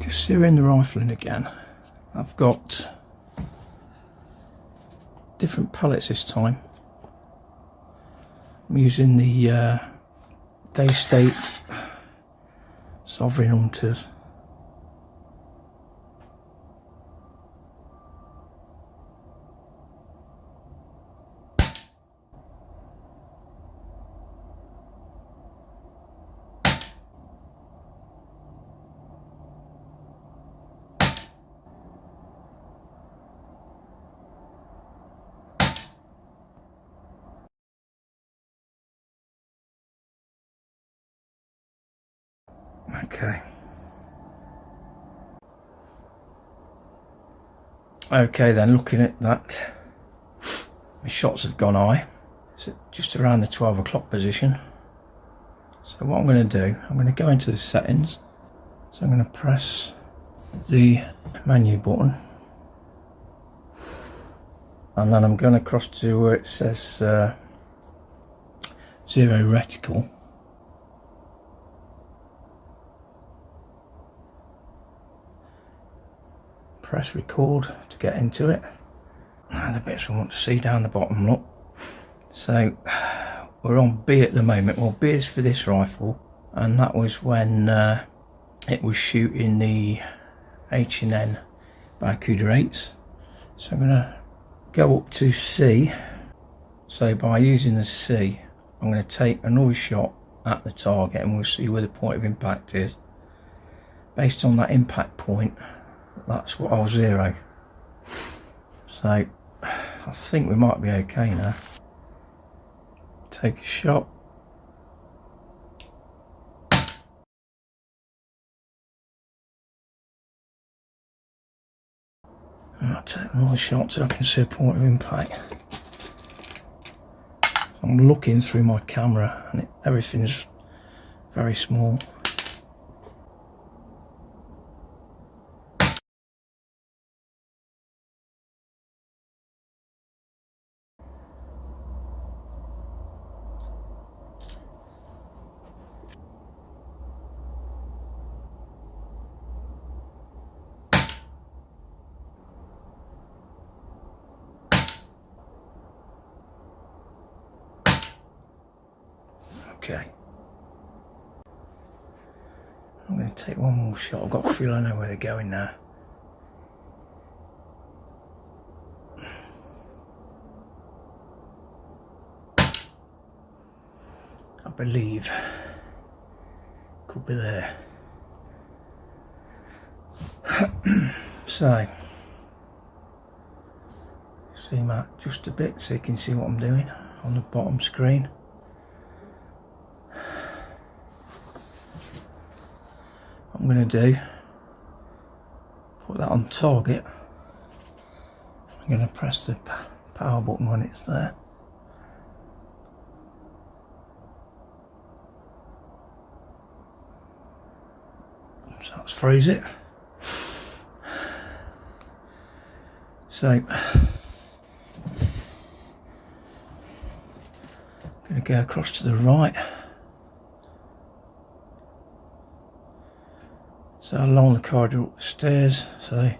Just zeroing the rifle in again. I've got different pellets this time. I'm using the Daystate Sovereign Hunters. Okay then, looking at that, my shots have gone high. It's just around the 12 o'clock position. So what I'm going to do, I'm going to go into the settings. So I'm going to press the menu button. And then I'm going across to where it says zero reticle. Press record to get into it. And the bits we want to see down the bottom, look. So we're on B at the moment. Well, B is for this rifle, and that was when it was shooting the H&N Barracuda 8s. So I'm going to go up to C. So by using the C, I'm going to take another shot at the target and we'll see where the point of impact is. Based on that impact point, that's what I'll zero. So I think we might be okay now. Take a shot. I'll take another shot so I can see a point of impact. I'm looking through my camera and everything's very small. Okay. I'm going to take one more shot. I've got a feel I know where they're going now. I believe could be there. So zoom out just a bit so you can see what I'm doing on the bottom screen. What I'm going to do, put that on target. I'm going to press the power button when it's there. So let's freeze it. So I'm going to go across to the right. So along the corridor up the stairs, so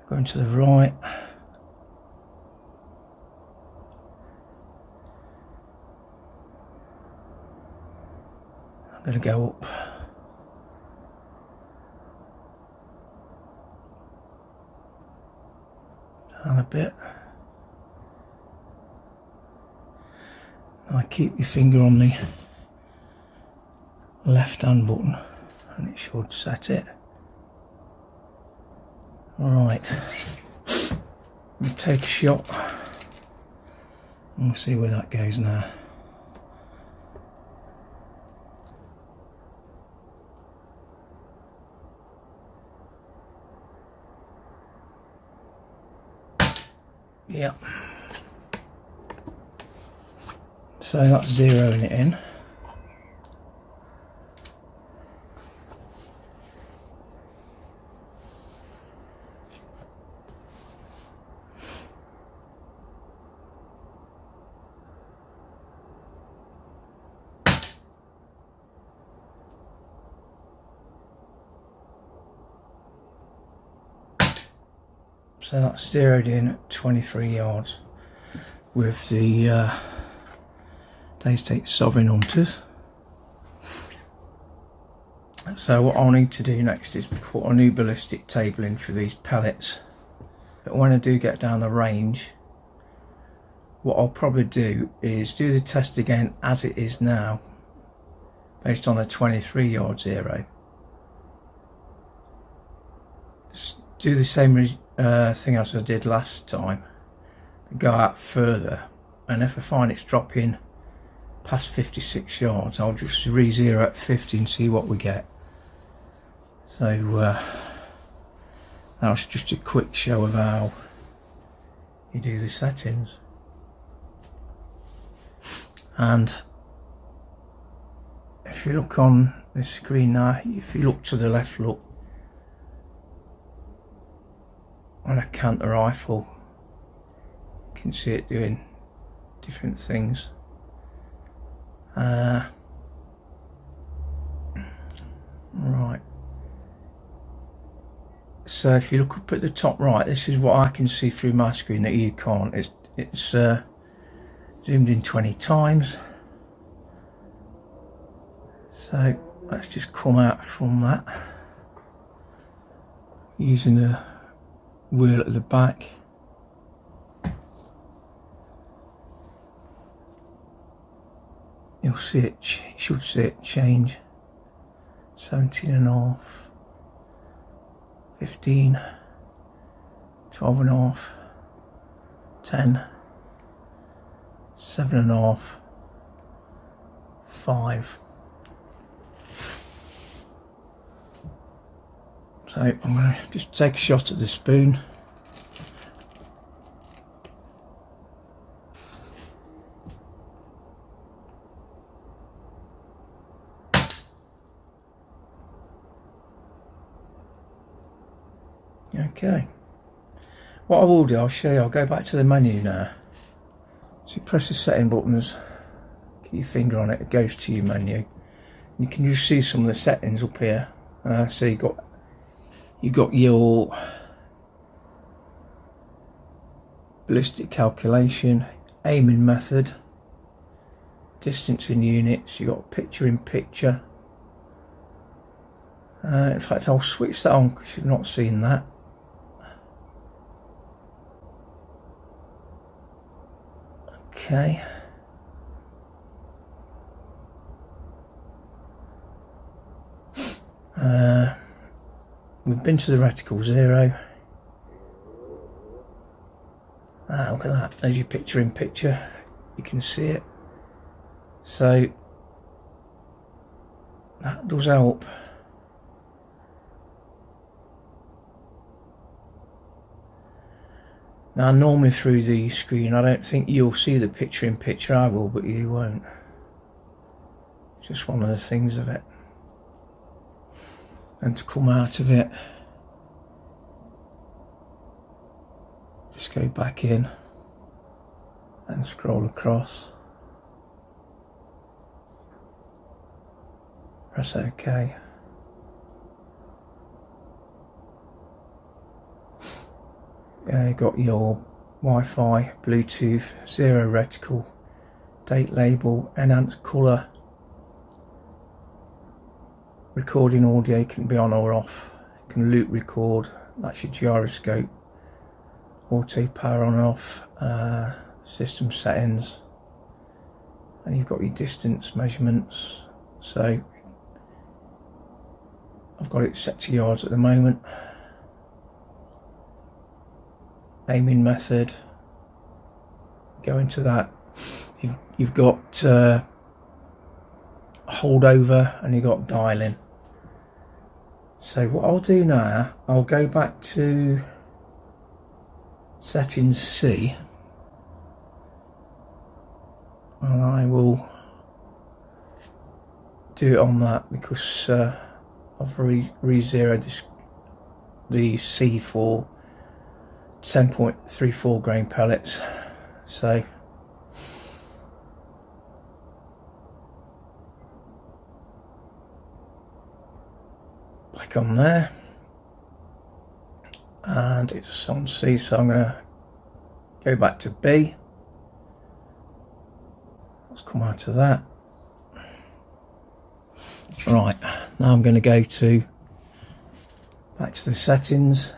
going to the right. I'm going to go up. Down a bit. Now keep your finger on the left hand button and it should set it. Alright, we'll take a shot and we'll see where that goes now. Yeah. So that's zeroing it in. So that's zeroed in at 23 yards with the Daystate Sovereign Hunters. So what I'll need to do next is put a new ballistic table in for these pellets. But when I do get down the range, what I'll probably do is do the test again as it is now, based on a 23 yard zero. Just do the same thing as I did last time, go out further, and if I find it's dropping past 56 yards, I'll just re-zero at 50 and see what we get. So that was just a quick show of how you do the settings. And if you look on the screen now, if you look to the left, look, when I count the rifle, you can see it doing different things. Right, so if you look up at the top right, this is what I can see through my screen that you can't. It's zoomed in 20 times. So let's just come out from that using the wheel at the back. You'll see it, you should see it change. 17.5, 15, 12.5, 10, 7.5, 5. So I'm going to just take a shot at the spoon. Okay, what I will do, I'll show you, I'll go back to the menu now. So you press the setting buttons, keep your finger on it, it goes to your menu. You can just see some of the settings up here. So you got your ballistic calculation, aiming method, distance in units, you got picture in picture. In fact, I'll switch that on because you've not seen that. Okay. We've been to the reticle zero. Look at that, there's your picture in picture, you can see it. So that does help. Now normally through the screen I don't think you'll see the picture in picture, I will, but you won't. It's just one of the things of it. And to come out of it, just go back in and scroll across. Press OK. You got your Wi-Fi, Bluetooth, zero reticle, date label, enhanced colour, recording audio can be on or off, you can loop record, that's your gyroscope, auto power on and off, system settings, and you've got your distance measurements. So I've got it set to yards at the moment. Aiming method, go into that. You've got holdover and you've got dialing. So what I'll do now, I'll go back to settings C and I will do it on that because I've re-zeroed the C for 10.34 grain pellets. So back on there, and it's on C, so I'm going to go back to B. Let's come out of that. Right, now I'm going to go back to the settings.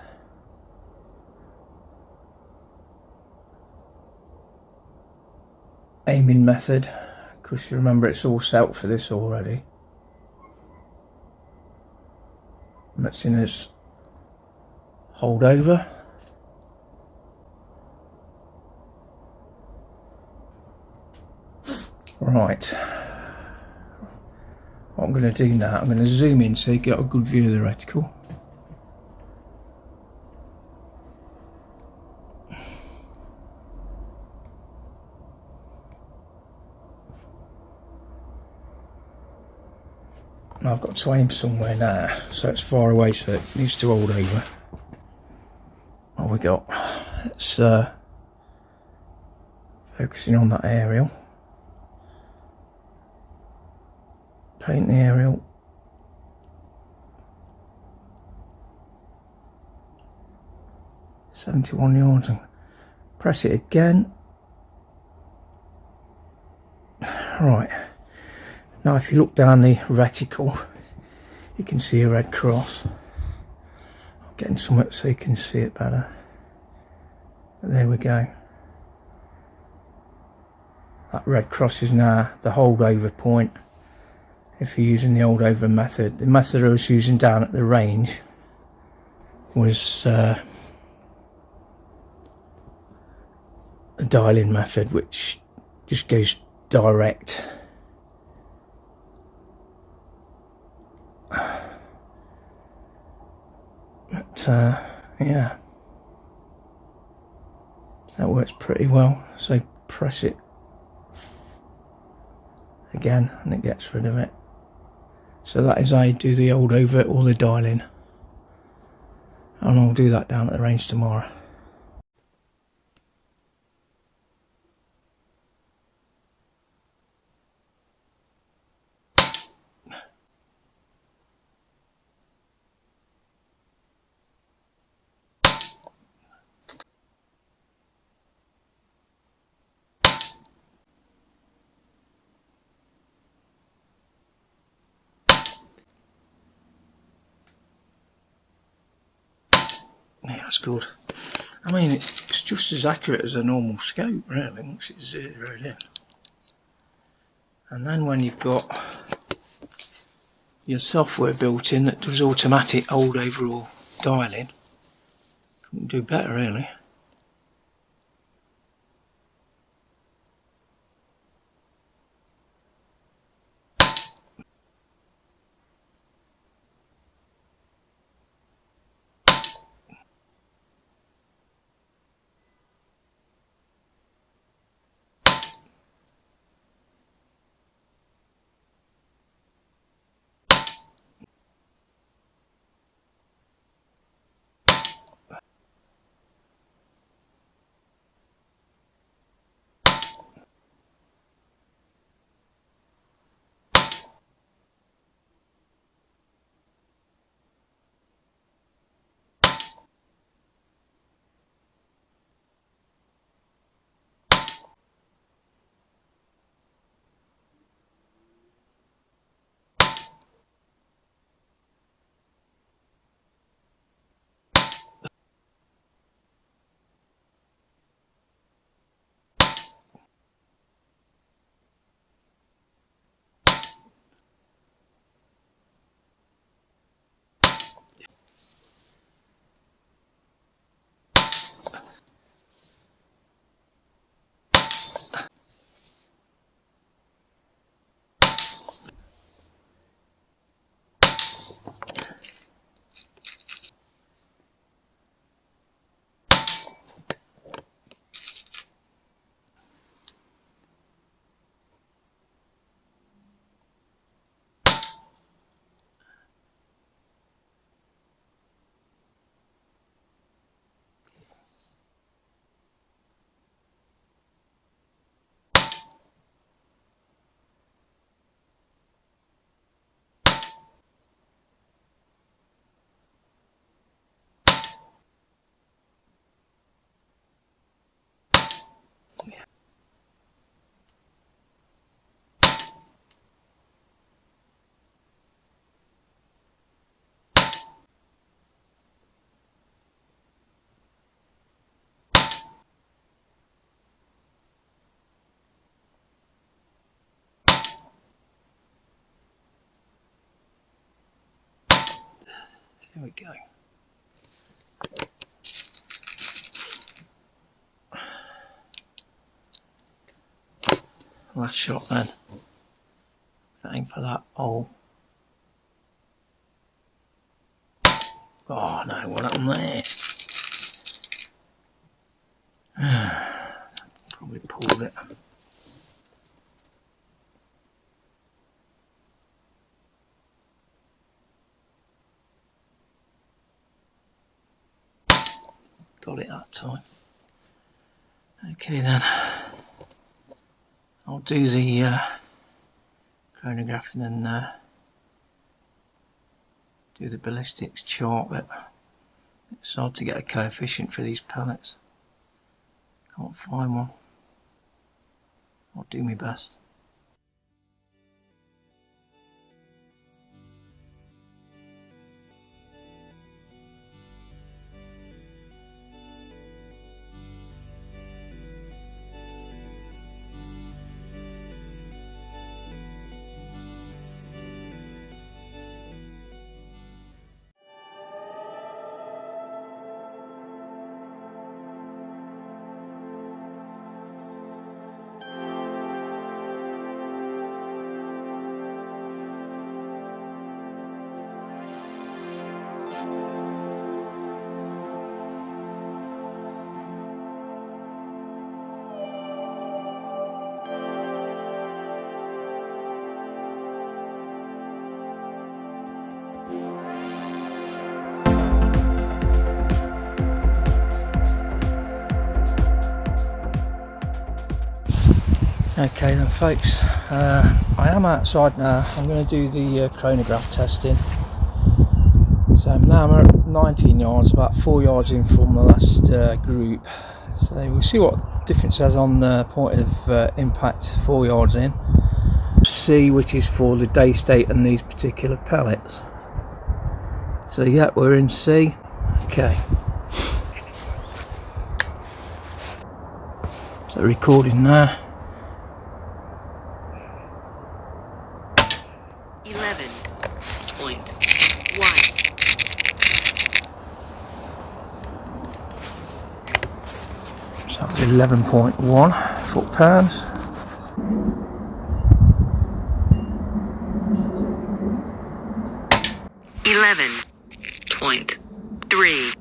Aiming method, because you remember it's all set for this already. That's in as hold over. Right, what I'm going to do now, I'm going to zoom in so you get a good view of the reticle. I've got to aim somewhere now, so it's far away, so it needs to hold over. What we got? It's focusing on that aerial. Paint the aerial. .71 yards. And press it again. Right. Now if you look down the reticle, you can see a red cross. I'm getting somewhere so you can see it better. But there we go. That red cross is now the holdover point. If you're using the holdover method, the method I was using down at the range was a dial-in method, which just goes direct. But yeah, so that works pretty well. So press it again and it gets rid of it. So that is how you do the holdover or the dial-in, and I'll do that down at the range tomorrow. Yeah, that's good. I mean, it's just as accurate as a normal scope, really, once it's zeroed in. And then when you've got your software built in that does automatic holdover or dial-in, you can do better, really. There we go. Last shot then. Aim for that hole. Oh no, what happened there? Probably pulled it. Got it that time. Okay then. I'll do the chronographing and do the ballistics chart, but it's hard to get a coefficient for these pellets. Can't find one. I'll do my best. Okay then folks, I am outside now. I'm going to do the chronograph testing. So now I'm at 19 yards, about 4 yards in from the last group. So we'll see what difference has on the point of impact 4 yards in. C, which is for the Daystate and these particular pellets. So yeah, we're in C. Okay. So recording now. 11.1. So that was 11.1 foot-pounds. .3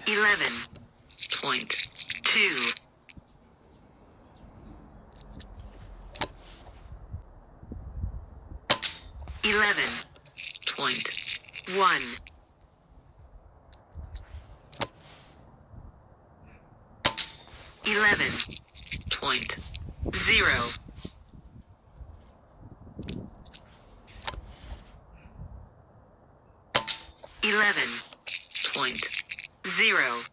11.2 11.1 11.0 11.0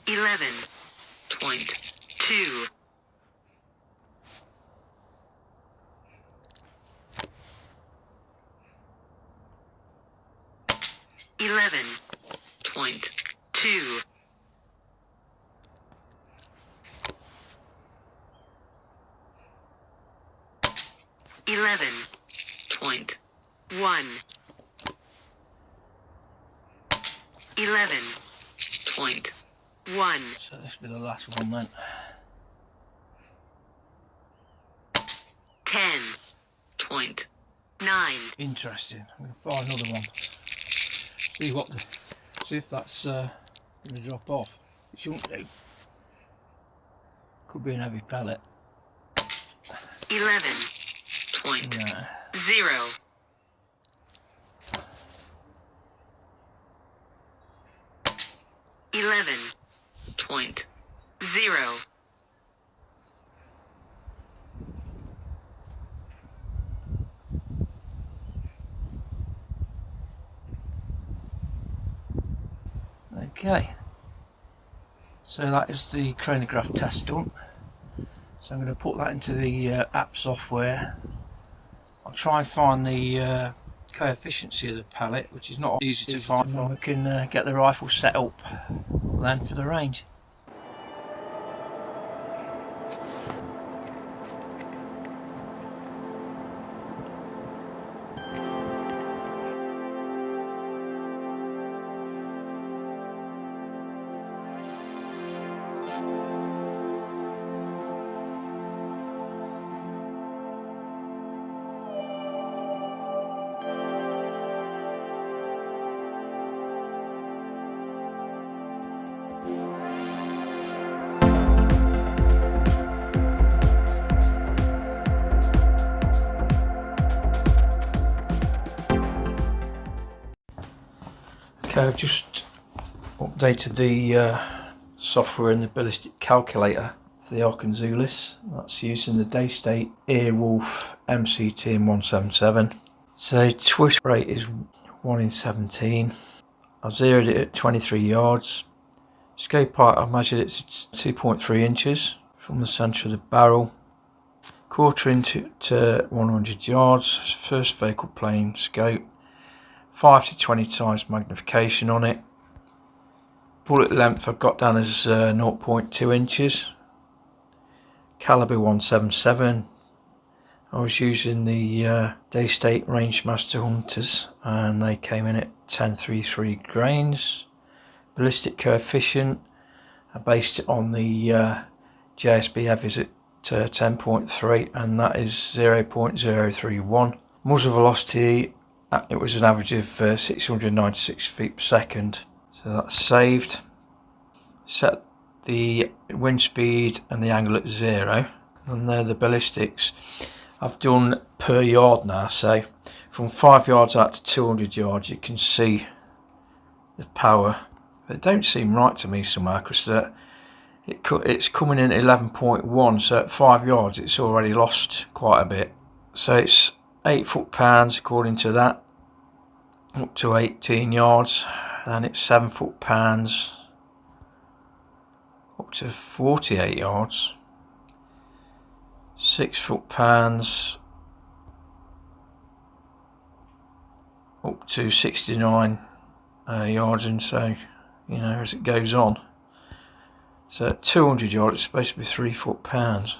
11.2 11.2 11.1 11.1. So this will be the last one then. 10.9. Interesting. I'm going to find another one. See if that's going to drop off. It shouldn't do. Could be an heavy pellet. 11.0 11.0 Okay. So that is the chronograph test done. So I'm going to put that into the app software. I'll try and find the coefficiency of the pellet, which is not easy to find. We can get the rifle set up then for the range. Okay, I've just updated the software in the ballistic calculator for the Arken Zulus. That's using the Daystate Airwolf MCT in 177. So twist rate is 1 in 17. I've zeroed it at 23 yards. Scope height, I've measured it to 2.3 inches from the centre of the barrel. Quarter inch to 100 yards. First focal plane scope. 5 to 20 times magnification on it. Bullet length I've got down as 0.2 inches. Calibre 177. I was using the Daystate Rangemaster Hunters and they came in at 1033 grains. Ballistic coefficient, I based it on the JSB Heavies at 10.3 and that is 0.031. Muzzle velocity, it was an average of 696 feet per second, so that's saved. Set the wind speed and the angle at 0, and they're the ballistics. I've done per yard now, so from 5 yards out to 200 yards you can see the power. It don't seem right to me somehow, because it's coming in at 11.1, so at 5 yards it's already lost quite a bit. So it's 8 foot-pounds according to that, up to 18 yards, and it's 7 foot-pounds up to 48 yards, 6 foot-pounds up to 69 yards, and so, you know, as it goes on. So at 200 yards it's supposed to be 3 foot-pounds.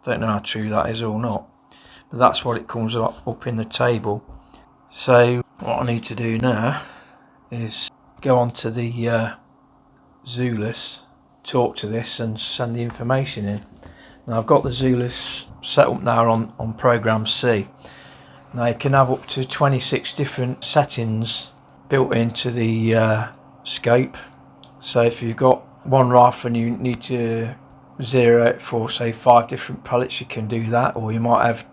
Don't know how true that is or not, but that's what it comes up in the table. So what I need to do now is go on to the Zulus, talk to this and send the information in. Now I've got the Zulus set up now on program C. Now you can have up to 26 different settings built into the scope. So if you've got one rifle and you need to zero it for say 5 different pellets, you can do that, or you might have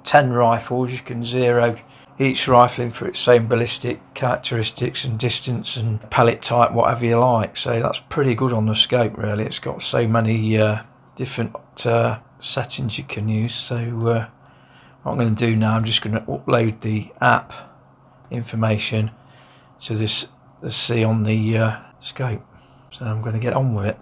10 rifles, you can zero each rifle in for its own ballistic characteristics and distance and pellet type, whatever you like. So that's pretty good on the scope really. It's got so many different settings you can use. So what I'm going to do now, I'm just going to upload the app information to this C on the scope. So I'm going to get on with it.